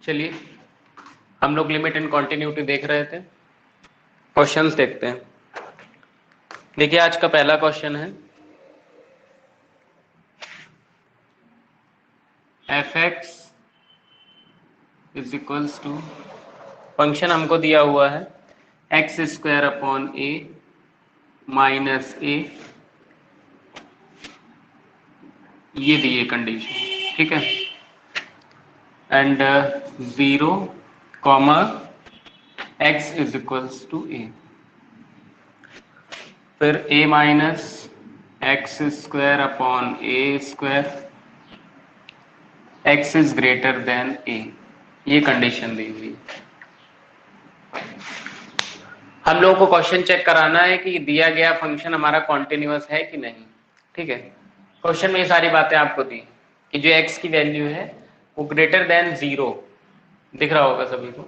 चलिए हम लोग लिमिट एंड कॉन्टिन्यूटी देख रहे थे, क्वेश्चंस देखते हैं। देखिए आज का पहला क्वेश्चन है f(x) is equals to, function हमको दिया हुआ है x² upon a minus a, ये दिए कंडीशन, ठीक है, and 0, x is equals to a, फिर a minus x² upon a², x is greater than a, ये कंडीशन दी हुई है। हम लोगों को क्वेश्चन चेक कराना है कि दिया गया फंक्शन हमारा कॉन्टिन्यूअस है कि नहीं, ठीक है। क्वेश्चन में ये सारी बातें आपको दी कि जो x की वैल्यू है वो ग्रेटर देन 0, दिख रहा होगा सभी को,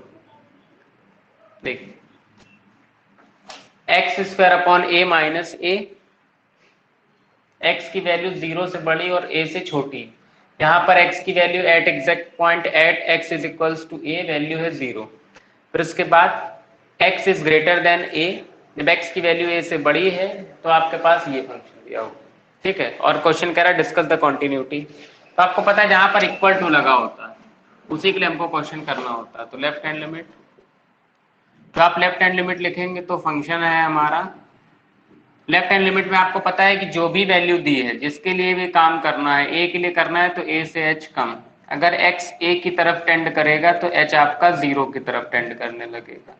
देखिए x² upon a minus a, x की वैल्यू 0 से बड़ी और a से छोटी। यहाँ पर x की value at exact point at x is equals to a, value है 0। फिर उसके बाद x is greater than a, जब x की वैल्यू a से बड़ी है तो आपके पास ये फंक्शन दिया होगा, ठीक है। और क्वेश्चन कह रहा है डिस्कस द कॉन्टिन्यूटी, तो आपको पता है जहां पर इक्वल टू लगा होता है उसी के लिए हमको क्वेश्चन करना होता है। तो लेफ्ट हैंड लिमिट, तो आप लेफ्ट हैंड लिमिट लिखेंगे तो फंक्शन है हमारा, लेफ्ट हैंड लिमिट में आपको पता है कि जो भी वैल्यू दी है जिसके लिए भी काम करना है, a के लिए करना है तो a से h कम, अगर x a की तरफ टेंड करेगा तो h आपका 0 की तरफ टेंड करने लगेगा।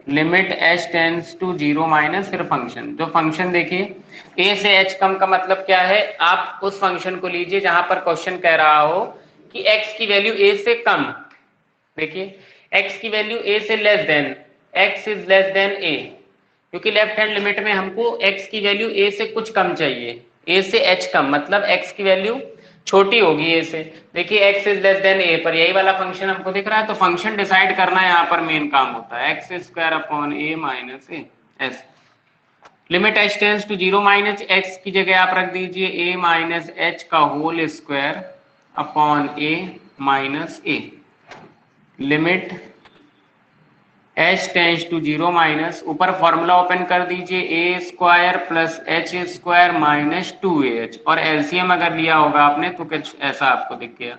Limit h tends to 0 minus, फिर फंक्शन, जो फंक्शन देखिए a से h कम का मतलब क्या है, आप उस फंक्शन को लीजिए जहां पर क्वेश्चन कह रहा हो कि x की वैल्यू a से कम, देखिए x की वैल्यू a से less than, x is less than a, क्योंकि लेफ्ट हैंड लिमिट में हमको x की वैल्यू a से कुछ कम चाहिए, a से h कम मतलब x की वैल्यू छोटी होगी a से। देखिए x is less than a पर यही वाला फंक्शन हमको दिख रहा है, तो फंक्शन डिसाइड करना यहाँ पर मेन काम होता है, x² upon a minus a s। Limit h tends to 0 minus x की जगह आप रख दीजिए a माइनस h का whole square upon a minus a। Limit h tends to 0 minus, ऊपर फॉर्मूला ओपन कर दीजिए a² plus h² minus 2ah, और एलसीएम अगर लिया होगा आपने तो कुछ ऐसा आपको दिख गया।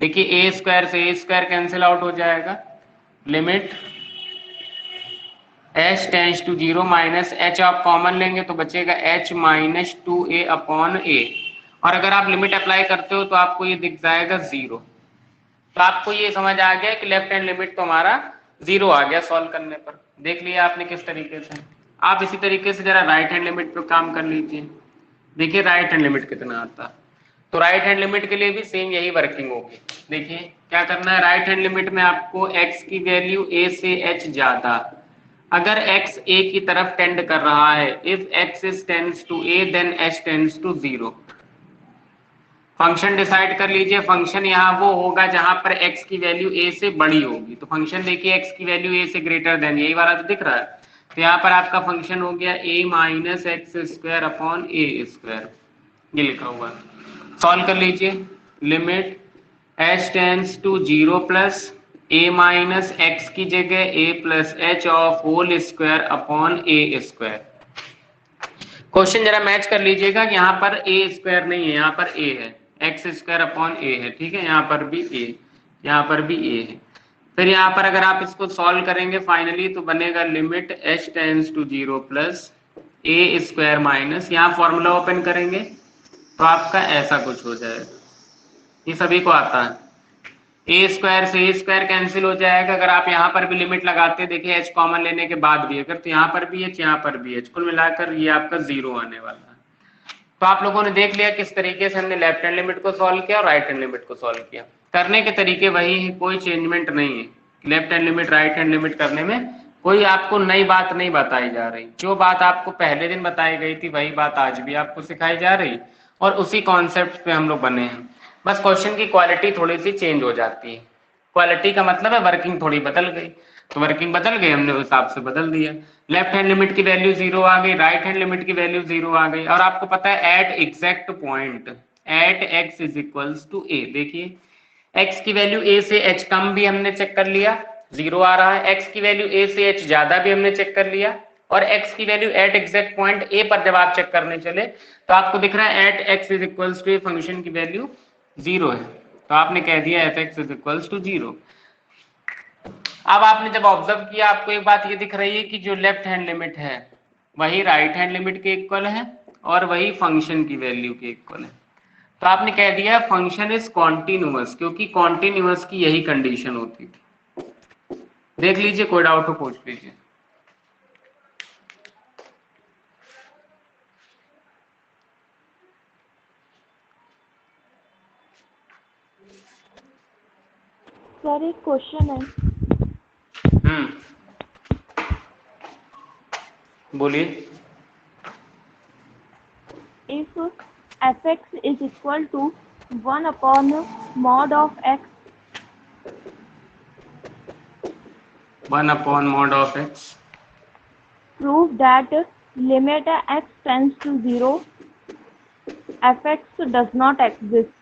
देखिए a² से a² कैंसिल आउट हो जाएगा। Limit h tends to 0 minus, h आप कॉमन लेंगे तो बचेगा h minus 2a upon a, और अगर आप लिमिट अप्लाई करते हो तो आपको ये दिख जाएगा 0। तो आपको ये समझ आ गया कि लेफ्ट हैंड लिमिट तो हमारा 0 आ गया सॉल्व करने पर। देख लिया आपने किस तरीके से। आप इसी तरीके से जरा राइट हैंड लिमिट पर काम कर लीजिए, देखिए राइट हैंड लिमिट कितना आता है। तो राइट हैंड लिमिट के लिए भी सेम यही वर्किंग होगी। देखिए क्या करना है, राइट हैंड लिमिट में आपको x की वैल्यू a से h ज्यादा, अगर x a की तरफ टेंड कर रहा है, if x is tends to a then h tends to 0। Function decide कर लीजिए, फंक्शन यहाँ वो होगा जहां पर x की वैल्यू a से बड़ी होगी, तो फंक्शन देखिए x की वैल्यू a से ग्रेटर देन, यही वाला तो दिख रहा है, तो यहाँ पर आपका फंक्शन हो गया a minus x² upon a², ये लिखा हुआ है। सॉल्व कर लीजिए, limit h tends to 0 plus a minus x की जगह a plus h of whole square upon a²। Question जरा मैच कर लीजिएगा कि यहाँ पर a² नहीं है, यहाँ पर a है, x² अपॉन a है, ठीक है, यहाँ पर भी a, यहाँ पर भी a है। फिर यहाँ पर अगर आप इसको सॉल्व करेंगे फाइनली तो बनेगा limit h tends to 0 plus a² minus, यहाँ फॉर्मूला ओपन करेंगे तो आपका ऐसा कुछ हो जाएगा, ये सभी को आता है, a² से a² कैंसिल हो जाएगा। अगर आप यहाँ पर भी लिमिट लगाते, देखिए h कॉमन लेने के बाद भी अगर, तो यहाँ पर भी h, यहाँ पर भी h, कुल मिलाकर ये आपका 0 आने वाला है। तो आप लोगों ने देख लिया किस तरीके से हमने लेफ्ट हैंड लिमिट को सॉल्व किया और राइट हैंड लिमिट को सॉल्व किया। करने के तरीके वही है, कोई चेंजमेंट नहीं है। Left hand limit right hand limit करने में कोई आपको नई बात नहीं बताई जा रही, जो बात आपको पहले दिन बताई गई थी वही बात आज भी आपको सिखाई जा रही, और उसी कॉन्सेप्ट पे हम लोग बने हैं। बस क्वेश्चन की क्वालिटी थोड़ी सी चेंज हो जाती है। क्वालिटी का मतलब है वर्किंग थोड़ी बदल गई, तो वर्किंग बदल गई, हमने उस हिसाब से बदल दिया। लेफ्ट हैंड लिमिट की वैल्यू 0 आ गई, राइट हैंड लिमिट की वैल्यू 0 आ गई, और आपको पता है at exact point at x is equals to a, देखिए x की वैल्यू a से h कम भी हमने चेक कर लिया, 0 आ रहा है। x की वैल्यू a से h ज्यादा भी हमने चेक कर लिया, और x की value at exact point a पर जब आप चेक करने चले तो आपको दिख रहा है at x is equals to function की वैल्यू 0 है, तो आपने कह दिया F X is equals to 0। अब आपने जब ऑब्जर्व किया आपको एक बात ये दिख रही है कि जो लेफ्ट हैंड लिमिट है वही राइट हैंड लिमिट के इक्वल है और वही फंक्शन की वैल्यू के इक्वल है, तो आपने कह दिया फंक्शन इज कॉन्टिन्यूअस, क्योंकि कॉन्टिन्यूअस की यही कंडीशन होती थी। देख लीजिए, कोई डाउट हो पूछ लीजिए। सर एक क्वेश्चन है। बोलिए। If fx is equal to 1 upon mod of x, 1 upon mod of x, prove that limit x tends to 0 fx does not exist.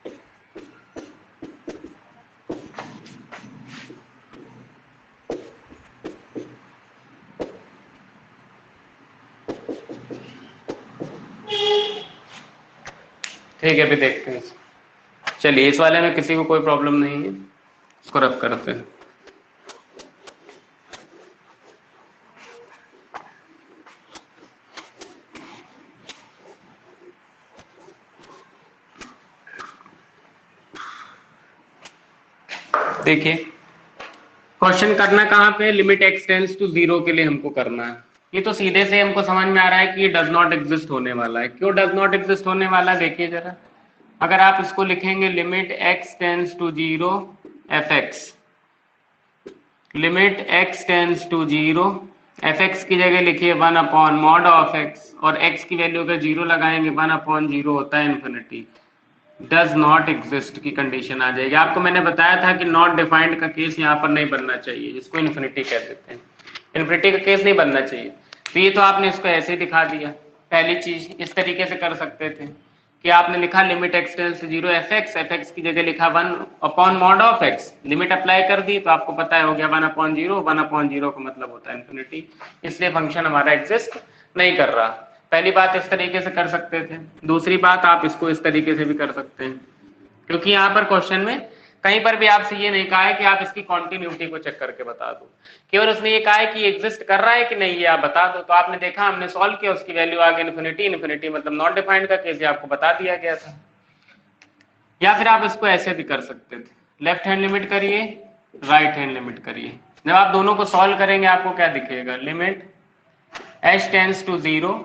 ठीक है, अभी देखते हैं। चलिए, इस वाले में किसी को कोई प्रॉब्लम नहीं है, इसको रब करते हैं। देखिए, क्वेश्चन करना कहाँ पे, लिमिट x टेंड्स टू 0 के लिए हमको करना है। ये तो सीधे से हमको समझ में आ रहा है कि ये डज नॉट एग्जिस्ट होने वाला है। क्यों डज नॉट एग्जिस्ट होने वाला है, देखिए जरा। अगर आप इसको लिखेंगे limit x tends to 0 fx, limit x tends to 0 fx की जगह लिखिए 1 अपॉन मॉड ऑफ x, और x की वैल्यू अगर 0 लगाएंगे 1 अपॉन 0 होता है इन्फिनिटी, डज नॉट एग्जिस्ट की कंडीशन आ जाएगी। आपको मैंने बताया था कि नॉट डिफाइंड का केस यहाँ पर नहीं बनना चाहिए, जिसको इन्फिनिटी कह देते हैं। इन्फिनिटी का केस नहीं बनना चाहिए, तो ये तो आपने इसको ऐसे ही दिखा दिया। पहली चीज इस तरीके से कर सकते थे कि आपने लिखा limit x tends to 0 fx की जगह लिखा 1 upon mod of x, limit apply कर दी तो आपको पता है हो गया 1 अपॉन 0, 1 अपॉन 0 का मतलब होता है इन्फिनिटी, इसलिए फंक्शन हमारा एग्जिस्ट नहीं कर रहा। पहली बात इस तरीके से कर सकते थे। दूसरी बात आप इसको इस तरीके से भी कर सकते हैं, क्योंकि यहाँ पर क्वेश्चन में कहीं पर भी आपसे ये नहीं कहा है कि आप इसकी कॉन्टिन्यूटी को चेक करके बता दो, केवल उसने ये कहा है कि एग्जिस्ट कर रहा है कि नहीं ये आप बता दो। तो आपने देखा, हमने सॉल्व किया, उसकी वैल्यू आ गई इन्फिनिटी। इन्फिनिटी मतलब नॉट डिफाइंड का केस आपको बता दिया गया था। या फिर आप इसको ऐसे भी कर सकते थे, लेफ्ट हैंड लिमिट करिए, राइट हैंड लिमिट करिए। जब आप दोनों को सॉल्व करेंगे आपको क्या दिखेगा, लिमिट h टेंड्स टू 0,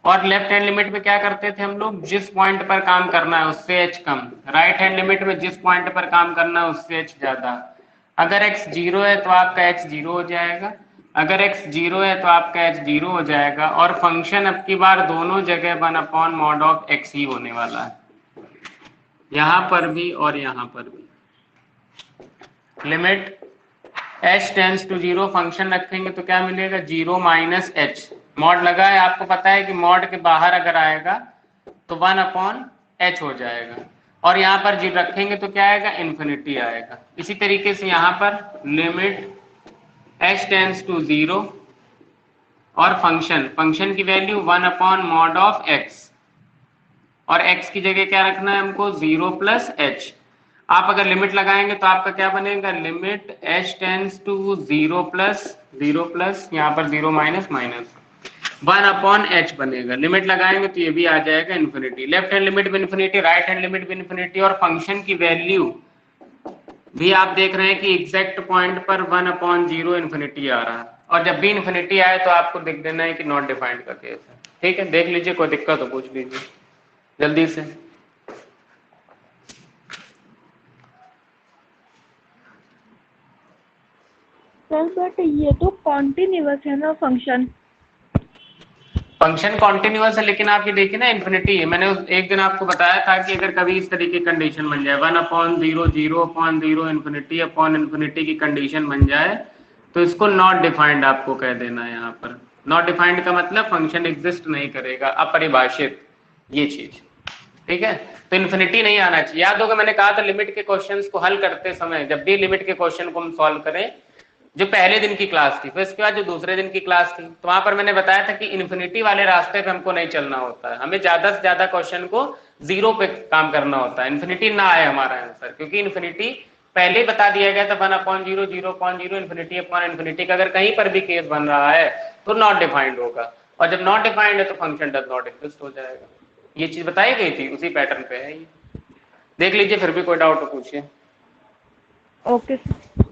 और लेफ्ट हैंड लिमिट में क्या करते थे हम लोग, जिस पॉइंट पर काम करना है उससे h कम, राइट हैंड लिमिट में जिस पॉइंट पर काम करना है उससे h ज्यादा। अगर x 0 है तो आपका h 0 हो जाएगा, अगर x 0 है तो आपका h 0 हो जाएगा, और फंक्शन अब की बार दोनों जगह 1 अपॉन मॉड ऑफ x ही होने वाला है, यहां पर भी और यहां पर भी। Limit h tends to 0 function रखेंगे तो क्या मिलेगा, 0 माइनस h, मॉड लगा है, आपको पता है कि मॉड के बाहर अगर आएगा तो 1 अपॉन h हो जाएगा, और यहाँ पर जी रखेंगे तो क्या आएगा, इन्फिनिटी आएगा। इसी तरीके से यहाँ पर लिमिट h टेंड्स टू 0 और फंक्शन की value 1 upon mod of x, और x की जगह क्या रखना है हमको, 0 प्लस h। आप अगर लिमिट लगाएंगे तो आपका क्या बनेगा, limit h tends to 0 plus यहाँ पर 0 माइनस 1 अपॉन h बनेगा। लिमिट लगाएंगे तो ये भी आ जाएगा इन्फिनिटी। लेफ्ट हैंड लिमिट भी इन्फिनिटी, राइट हैंड लिमिट भी इन्फिनिटी, और फंक्शन की वैल्यू भी आप देख रहे हैं कि एग्जैक्ट पॉइंट पर 1 अपॉन 0 इन्फिनिटी आ रहा है, और जब भी इन्फिनिटी आए तो आपको देख देना है कि नॉट डिफाइंड का केस है। ठीक है, देख लीजिए, कोई दिक्कत हो पूछ लीजिए जल्दी से। सर बट ये तो कॉन्टिन्यूअस है ना फंक्शन कॉन्टिन्यूअस है, लेकिन आप ये देखिए ना इन्फिनिटी है। मैंने एक दिन आपको बताया था कि अगर कभी इस तरीके की कंडीशन बन जाए 1 upon 0, 0 upon 0, infinity upon infinity की कंडीशन बन जाए तो इसको नॉट डिफाइंड आपको कह देना है। यहाँ पर नॉट डिफाइंड का मतलब फंक्शन एग्जिस्ट नहीं करेगा, अपरिभाषित, ये चीज। ठीक है। तो इन्फिनिटी नहीं आना चाहिए। याद होगा मैंने कहा था लिमिट के क्वेश्चंस को हल करते समय, जब भी लिमिट के क्वेश्चन को हम सॉल्व करें, जो पहले दिन की क्लास थी, फिर इसके बाद जो दूसरे दिन की क्लास थी, तो वहां पर मैंने बताया था कि इन्फिनिटी वाले रास्ते पे हमको नहीं चलना होता है, हमें ज्यादा से ज्यादा क्वेश्चन को जीरो पे काम करना होता है, इन्फिनिटी ना आए हमारा आंसर, क्योंकि इन्फिनिटी पहले ही बता दिया गया था 1/0, 0/0, इन्फिनिटी अपॉन इन्फिनिटी का अगर कहीं पर भी केस बन रहा है तो नॉट डिफाइंड होगा, और जब नॉट डिफाइंड है तो फंक्शन डज नॉट एग्जिस्ट हो जाएगा। ये चीज बताई गई थी, उसी पैटर्न पे है ये, देख लीजिए, फिर भी कोई डाउट हो पूछिए। Okay sir.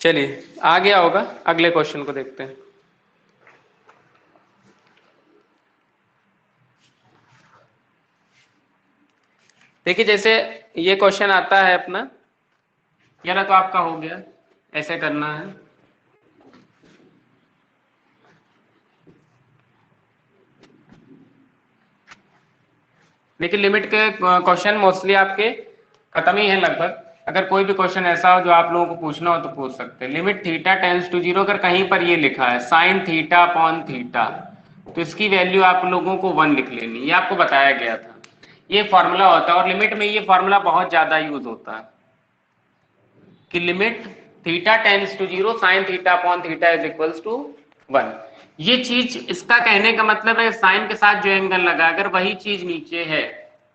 चलिए आ गया होगा, अगले क्वेश्चन को देखते हैं। देखिए जैसे ये क्वेश्चन आता है अपना, ये ना तो आपका हो गया, ऐसे करना है। देखिए लिमिट के क्वेश्चन मोस्टली आपके खत्म ही है लगभग, अगर कोई भी क्वेश्चन ऐसा हो जो आप लोगों को पूछना हो तो पूछ सकते हैं। लिमिट थीटा टेंड्स टू 0, अगर कहीं पर ये लिखा है साइन थीटा अपॉन थीटा, तो इसकी वैल्यू आप लोगों को 1 लिख लेनी, ये आपको बताया गया था, ये फॉर्मूला होता है, और लिमिट में ये फॉर्मूला बहुत ज्यादा यूज होता है कि limit theta tends to 0 sine theta upon theta is equals to 1। ये चीज, इसका कहने का मतलब है साइन के साथ जो एंगल लगा, अगर वही चीज नीचे है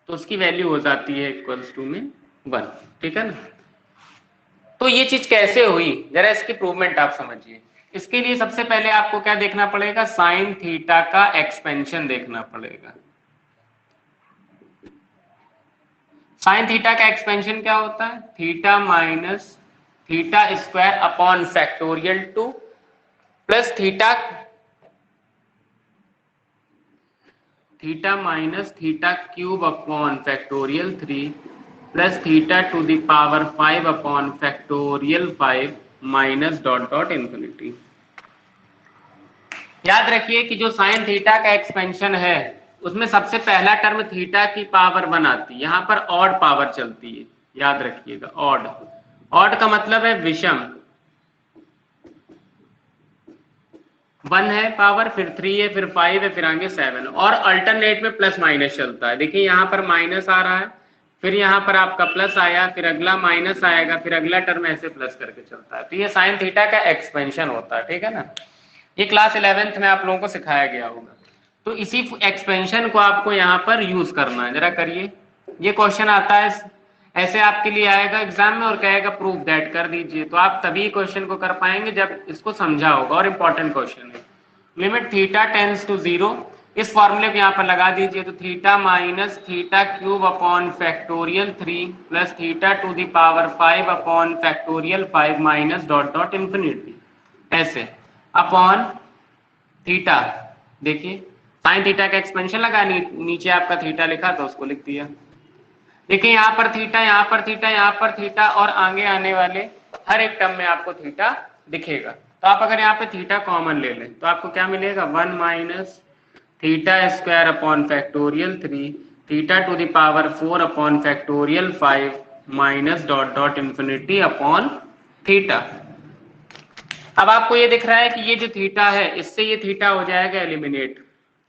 तो उसकी वैल्यू हो जाती है इक्वल्स टू में 1, ठीक है ना। तो ये चीज कैसे हुई, जरा इसकी प्रूवमेंट आप समझिए। इसके लिए सबसे पहले आपको क्या देखना पड़ेगा, साइन थीटा का एक्सपेंशन देखना पड़ेगा। साइन थीटा का एक्सपेंशन क्या होता है, theta minus theta square upon factorial 2 plus theta minus theta cube upon factorial 3 plus theta two the power 5 upon factorial 5 minus dot dot infinity. याद रखिए कि जो साइन थीटा का एक्सपेंशन है उसमें सबसे पहला टर्म थीटा की पावर 1 आती है, यहां पर ऑड पावर चलती है, याद रखिएगा ऑड। ऑड का मतलब है विषम, 1 है पावर, फिर 3 है, फिर 5 है, फिर आगे 7, और अल्टरनेट में प्लस माइनस चलता है। देखिए यहाँ पर माइनस आ रहा है, फिर यहाँ पर आपका प्लस आया, फिर अगला माइनस आएगा, फिर अगला टर्म ऐसे प्लस करके चलता है, तो ये साइन थीटा का एक्सपेंशन होता है, ठीक है ना। ये क्लास 11th में आप लोगों को सिखाया गया होगा। तो इसी एक्सपेंशन को आपको यहाँ पर यूज करना है, जरा करिए। ये क्वेश्चन आता है ऐसे आपके लिए आएगा एग्जाम में और कहेगा प्रूफ दैट, कर दीजिए, तो आप तभी क्वेश्चन को कर पाएंगे जब इसको समझा होगा, और इंपॉर्टेंट क्वेश्चन है। लिमिट थीटा टेंड्स टू 0, इस फॉर्मूले को यहाँ पर लगा दीजिए, तो theta minus theta cube upon factorial 3 plus theta two the power 5 upon factorial 5 minus dot dot infinity, ऐसे अपॉन थीटा। देखिए साइन थीटा का एक्सपेंशन लगा, नीचे आपका थीटा लिखा तो उसको लिख दिया। देखिए यहाँ पर थीटा, यहाँ पर थीटा, यहाँ पर थीटा, और आगे आने वाले हर एक टर्म में आपको थीटा दिखेगा। तो आप अगर यहाँ पे थीटा कॉमन ले लें तो आपको क्या मिलेगा, 1 minus theta square upon factorial 3 theta two the power 4 upon factorial 5 minus dot dot infinity upon theta. अब आपको ये दिख रहा है कि ये जो थीटा है इससे ये थीटा हो जाएगा एलिमिनेट।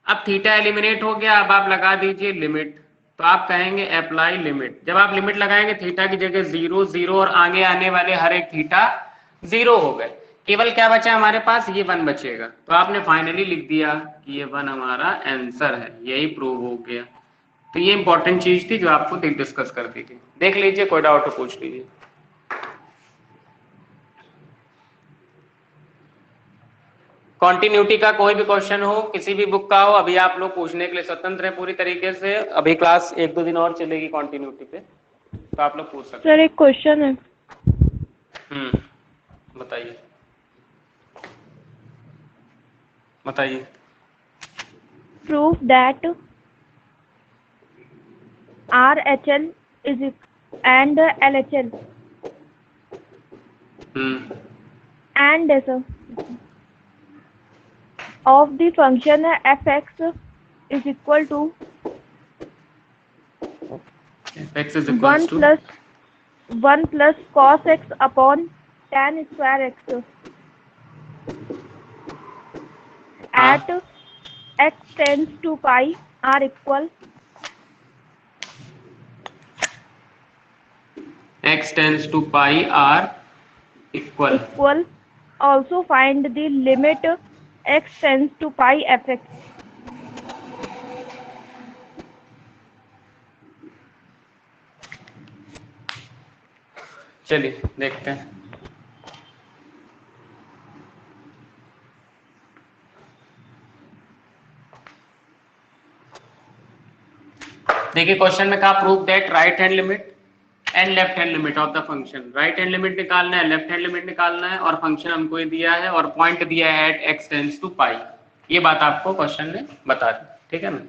अब थीटा एलिमिनेट हो गया, अब आप लगा दीजिए लिमिट, तो आप कहेंगे अप्लाई लिमिट। जब आप लिमिट लगाएंगे थीटा की जगह 0 0 और आगे आने वाले हर एक थीटा 0 हो गए, केवल क्या बचा हमारे पास, ये 1 बचेगा। तो आपने फाइनली लिख दिया कि ये 1 हमारा आंसर है, यही प्रूव हो गया। तो ये इंपॉर्टेंट चीज थी जो आपको डिस्कस कर दी थी। देख लीजिए, कोई डाउट हो पूछ लीजिए। कॉन्टिन्यूटी का कोई भी क्वेश्चन हो, किसी भी बुक का हो, अभी आप लोग पूछने के लिए स्वतंत्र है पूरी तरीके से। अभी क्लास 1-2 दिन और चलेगी कॉन्टिन्यूटी पे, तो आप लोग पूछ सकते हैं। सर एक क्वेश्चन है। बताइए बताइए। Proof that RHL is and LHL and of the function fx is equal to x is equals 1 to plus 1 plus cos x upon tan square x हाँ, at x tends to pi are equal x tends to pi are equal. equal. Also find the limit x tends to pi fx. चलिए देखते हैं। देखिए question में कहा prove that right hand limit and left hand limit of the function. Right hand limit निकालना है, left hand limit निकालना है, और फंक्शन हमको ये दिया है और पॉइंट दिया है eight x tense to pi. ये बात आपको क्वेश्चन ने बता दी, ठीक है ना।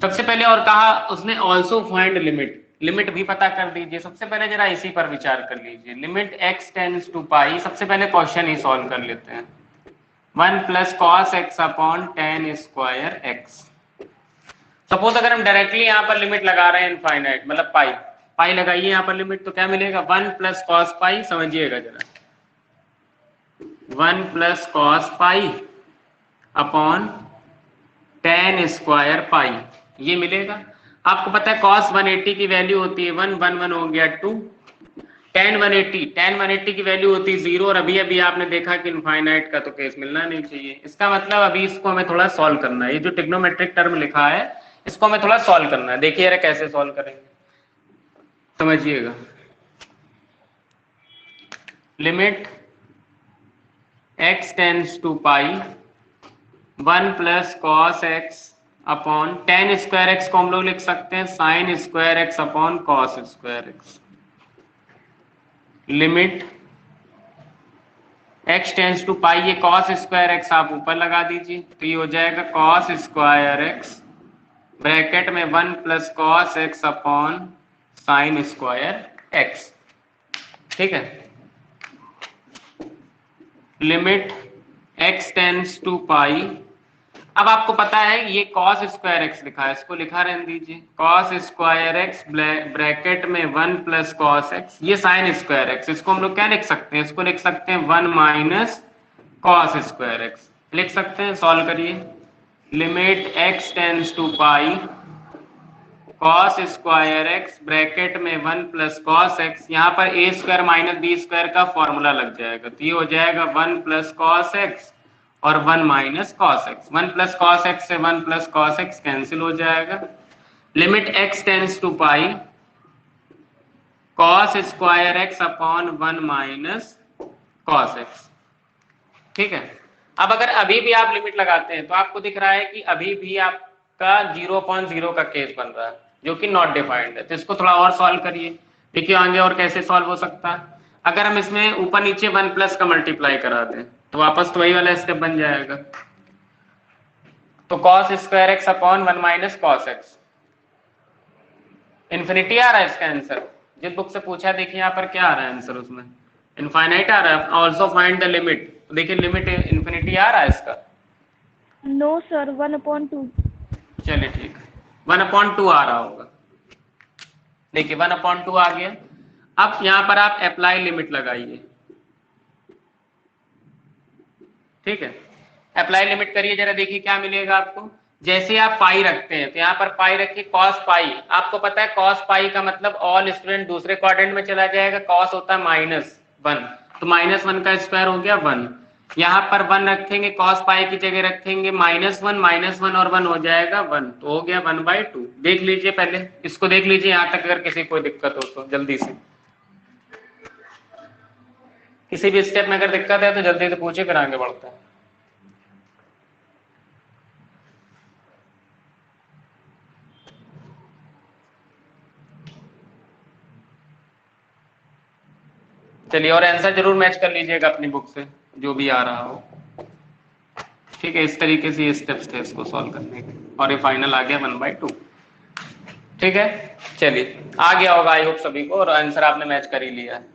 सबसे पहले और कहा उसने ऑल्सो फाइंड लिमिट, लिमिट भी पता कर दीजिए। सबसे पहले जरा इसी पर विचार कर लीजिए, लिमिट एक्स टेंस टू पाई। सबसे पहले क्वेश्चन ही सॉल्व कर लेते हैं। 1 plus cos x upon tan square x. Suppose अगर हम डायरेक्टली यहाँ पर लिमिट लगा रहे हैं इनफाइनाइट, मतलब पाई, पाई लगाइए यहाँ पर लिमिट, तो क्या मिलेगा 1 प्लस कॉस पाई। समझिएगा जरा, 1 plus cos pi upon tan square pi, ये मिलेगा। आपको पता है कॉस 180 की वैल्यू होती है 1, 1 1 हो गया 2, टेन 180 की वैल्यू होती है 0, और अभी अभी आपने देखा कि इनफाइनाइट का तो केस मिलना नहीं चाहिए। इसका मतलब अभी इसको हमें थोड़ा सॉल्व करना है। ये जो ट्रिग्नोमेट्रिक टर्म लिखा है इसको हमें थोड़ा सॉल्व करना है। देखिए यार कैसे सॉल्व करेंगे, समझिएगा। Limit x tends to pi 1 plus cos x upon tan square x को हम लोग लिख सकते हैं sine square x upon cos square x. Limit x tends to pi, ये कॉस स्क्वायर एक्स आप ऊपर लगा दीजिए, तो ये हो जाएगा कॉस स्क्वायर एक्स ब्रैकेट में 1 plus cos x upon sine square x, ठीक है। लिमिट x टेंस टू पाई, अब आपको पता है ये cos स्क्वायर एक्स लिखा है, इसको लिखा रहने दीजिए, cos स्क्वायर एक्स ब्रैकेट में 1 प्लस कॉस एक्स, ये साइन स्क्वायर एक्स, इसको हम लोग क्या लिख सकते हैं, इसको लिख सकते हैं 1 माइनस कॉस स्क्वायर एक्स, लिख सकते हैं। सॉल्व करिए। Limit x tends to pi cos square x bracket में 1 प्लस कॉस एक्स, यहाँ पर A square minus B square का फॉर्मूला लग जाएगा, तो ये हो जाएगा 1 प्लस कॉस एक्स और 1 minus cos x. 1 plus cos x से 1 प्लस कॉस एक्स कैंसिल हो जाएगा। Limit x tends to pi cos square x upon 1 minus cos x, ठीक है। अब अगर अभी भी आप लिमिट लगाते हैं तो आपको दिख रहा है कि अभी भी आपका 0.0 का केस बन रहा है जो कि नॉट डिफाइंड है, तो इसको थोड़ा और सॉल्व करिए। देखिए आगे और कैसे सॉल्व हो सकता है। अगर हम इसमें ऊपर नीचे 1 प्लस का मल्टीप्लाई करा दें तो वापस तो वही वाला स्टेप बन जाएगा, तो cos square x upon 1 minus cos x, infinity आ रहा है इसका आंसर। जिस बुक से पूछा देखिए यहाँ पर क्या आ रहा है आंसर, उसमें इनफाइनाइट आ रहा है। ऑल्सो फाइंड द लिमिट, देखिए लिमिट इन्फिनिटी आ रहा है इसका। No sir 1/2। चलिए ठीक है, 1/2 आ रहा होगा। देखिए 1/2 आ गया। अब यहाँ पर आप अप्लाई लिमिट लगाइए, ठीक है। अप्लाई लिमिट करिए जरा, देखिए क्या मिलेगा आपको। जैसे आप पाई रखते हैं तो यहाँ पर पाई रखिए कॉस पाई, आपको पता है कॉस पाई का मतलब ऑल स्टूडेंट दूसरे क्वाड्रेंट में चला जाएगा, कॉस होता है -1, तो -1 का स्क्वायर हो गया 1। यहाँ पर 1 रखेंगे, कॉस पाई की जगह रखेंगे -1 और 1 हो जाएगा 1, तो हो गया 1/2। देख लीजिए पहले इसको, देख लीजिए यहाँ तक, अगर किसी कोई दिक्कत हो तो जल्दी से, किसी भी स्टेप में अगर दिक्कत है तो जल्दी से पूछे, फिर आगे बढ़ते हैं। चलिए और आंसर जरूर मैच कर लीजिएगा अपनी बुक से जो भी आ रहा हो, ठीक है। इस तरीके से ये स्टेप्स थे इसको सॉल्व करने के, और ये फाइनल आ गया 1/2, ठीक है। चलिए आ गया होगा आई होप सभी को, और आंसर आपने मैच कर ही लिया है।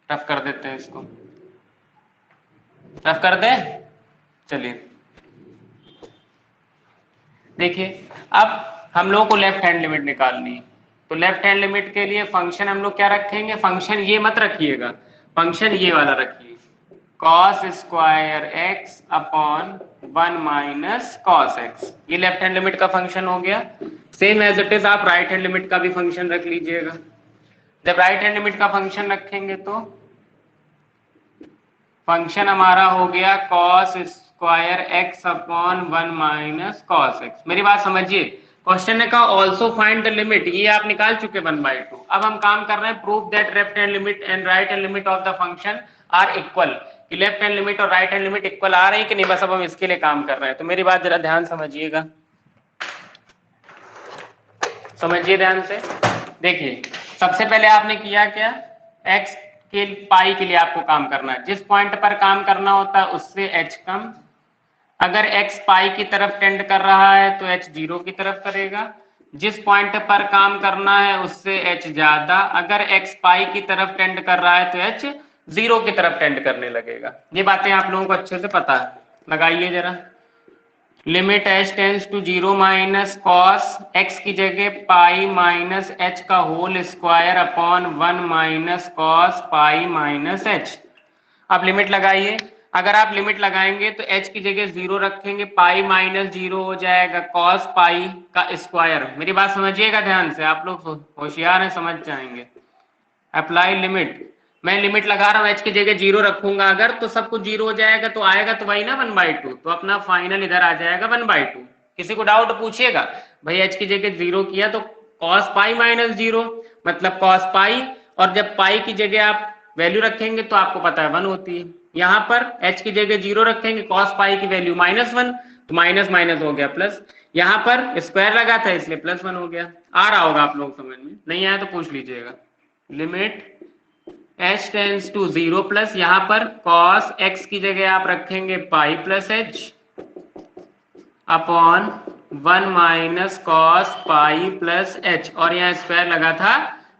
रफ कर देते हैं इसको, रफ कर दें। चलिए देखिए अब हम लोगों को लेफ्ट हैंड लिमिट निकालनी है, तो लेफ्ट हैंड लिमिट के लिए फंक्शन हम लोग क्या रखेंगे, फंक्शन ये मत रखिएगा, फंक्शन ये वाला रखिए, cos square x upon 1 minus cos x, ये लेफ्ट हैंड लिमिट का फंक्शन हो गया। सेम एज इट इज आप राइट हैंड लिमिट का भी फंक्शन रख लीजिएगा। जब राइट हैंड लिमिट का फंक्शन रखेंगे तो फंक्शन हमारा हो गया cos square x upon 1 minus cos x। मेरी बात समझिए, क्वेश्चन ने कहा ऑल्सो फाइंड द लिमिट, ये आप निकाल चुके 1/2। अब हम काम कर रहे हैं prove that left hand limit and right hand limit of the function are equal, कि लेफ्ट हैंड लिमिट और राइट हैंड लिमिट इक्वल आ रही है कि नहीं, बस अब हम इसके लिए काम कर रहे हैं। तो मेरी बात जरा ध्यान समझिएगा, समझिए ध्यान से। देखिए सबसे पहले आपने किया क्या, x के पाई के लिए आपको काम करना है, जिस पॉइंट पर काम करना होता है उससे h कम। अगर x पाई की तरफ टेंड कर रहा है तो h 0 की तरफ करेगा, जिस पॉइंट पर काम करना है उससे h ज्यादा। अगर x पाई की तरफ टेंड कर रहा है तो h 0 की तरफ टेंड करने लगेगा। ये बातें आप लोगों को अच्छे से पता है, लगाइए जरा। Limit h tends to 0 minus cos x की जगह पाई माइनस h का whole square upon 1 minus cos pi minus h। अब लिमिट लगाइए, अगर आप लिमिट लगाएंगे तो h की जगह 0 रखेंगे, पाई माइनस 0 हो जाएगा कॉस पाई का स्क्वायर। मेरी बात समझिएगा ध्यान से, आप लोग होशियार हैं, समझ जाएंगे। अप्लाई लिमिट, मैं लिमिट लगा रहा हूँ, h की जगह 0 रखूंगा अगर, तो सब कुछ 0 हो जाएगा, तो आएगा तो वही ना 1/2, तो अपना फाइनल इधर आ जाएगा 1/2। किसी को डाउट पूछिएगा, भाई h की जगह 0 किया तो cos पाई माइनस 0 मतलब cos पाई, और जब पाई की जगह आप वैल्यू रखेंगे तो आपको पता है 1 होती है। यहाँ पर h की जगह 0 रखेंगे, cos पाई की वैल्यू -1, तो माइनस माइनस हो गया प्लस, यहाँ पर स्क्वायर लगा था इसलिए +1 हो गया। आ रहा होगा आप लोग समझ में, नहीं आया तो पूछ लीजिएगा। Limit h tends to 0 plus, यहाँ पर cos x की जगह आप रखेंगे pi plus h upon 1 minus cos pi plus h, और यहाँ स्क्वायर लगा था,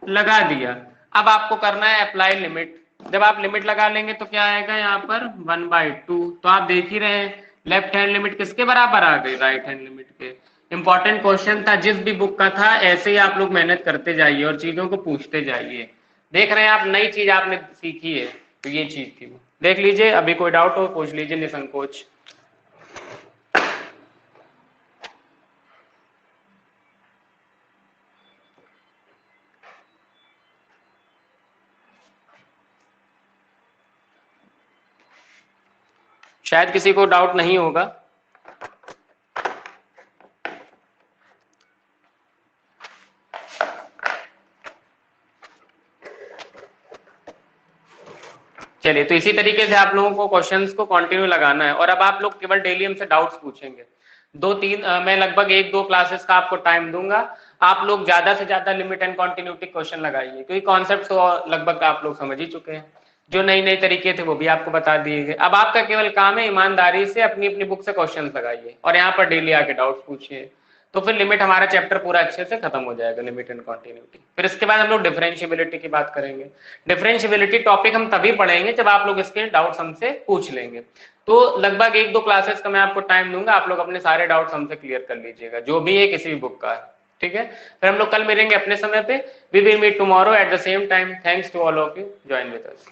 लगा दिया। अब आपको करना है अप्लाई लिमिट, जब आप लिमिट लगा लेंगे तो क्या आएगा यहाँ पर 1/2। तो आप देख ही रहे हैं लेफ्ट हैंड लिमिट किसके बराबर आ गई, राइट हैंड लिमिट के। इंपॉर्टेंट क्वेश्चन था, जिस भी बुक का था, ऐसे ही आप लोग मेहनत करते जाइए और चीजों को पूछते जाइए। देख रहे हैं आप, नई चीज आपने सीखी है, तो ये चीज थी वो देख लीजिए। अभी कोई डाउट हो पूछ लीजिए निसंकोच। शायद किसी को डाउट नहीं होगा। चलिए, तो इसी तरीके से आप लोगों को क्वेश्चंस को कंटिन्यू लगाना है, और अब आप लोग केवल डेली हमसे डाउट्स पूछेंगे। 2-3 मैं लगभग 1-2 क्लासेस का आपको टाइम दूंगा। आप लोग ज्यादा से ज्यादा लिमिट एंड कंटिन्यूटी क्वेश्चन लगाइए, क्योंकि कॉन्सेप्ट तो लगभग आप लोग समझ ही चुके हैं। जो नई नई तरीके थे वो भी आपको बता दिए गए। अब आपका केवल काम है ईमानदारी से अपनी अपनी बुक से क्वेश्चन लगाइए और यहाँ पर डेली आके डाउट्स पूछिए, तो फिर लिमिट हमारा चैप्टर पूरा अच्छे से खत्म हो जाएगा, लिमिट एंड कंटिन्यूटी। फिर इसके बाद हम लोग डिफरेंशिएबिलिटी की बात करेंगे। डिफरेंशिएबिलिटी टॉपिक हम तभी पढ़ेंगे जब आप लोग इसके डाउट्स हमसे पूछ लेंगे। तो लगभग 1-2 क्लासेस का मैं आपको टाइम दूंगा, आप लोग अपने सारे डाउट्स हमसे क्लियर कर लीजिएगा, जो भी है किसी भी बुक का है, ठीक है। फिर हम लोग कल मिलेंगे अपने समय पे। We will meet tomorrow at the same time. Thanks to all of you, join with us.